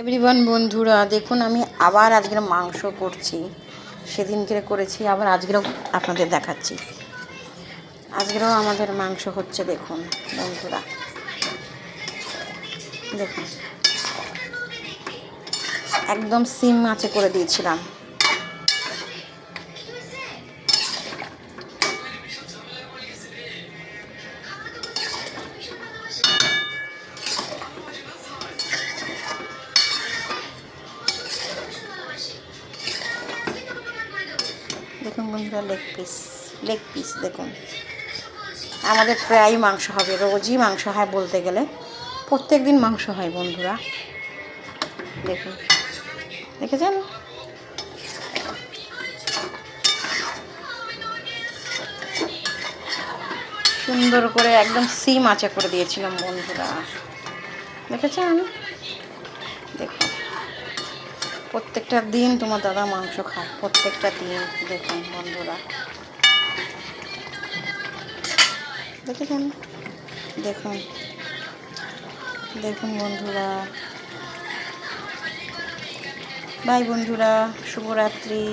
Everyone বন্ধুরা, দেখুন আমি আবার আজকের মাংস করছি। সেদিনকে করেছি, আবার আজকেরও আপনাদের দেখাচ্ছি। আজকেরও আমাদের মাংস হচ্ছে। দেখুন বন্ধুরা, দেখুন একদম সিম আঁচে করে দিয়েছিলাম। দেখুন বন্ধুরা, লেগ পিস দেখুন। আমাদের প্রায়ই মাংস হবে, রোজই মাংস হয় বলতে গেলে, প্রত্যেক দিন মাংস হয় বন্ধুরা। দেখুন, দেখেছেন? সুন্দর করে একদম সিম আঁচে করে দিয়েছিলাম বন্ধুরা, দেখেছেন? দেখুন, প্রত্যেকটা দিন তোমার দাদা মাংস খায়, প্রত্যেকটা দিন। দেখুন বন্ধুরা, দেখেছেন? দেখুন, দেখুন বন্ধুরা। বাই বন্ধুরা, শুভরাত্রি।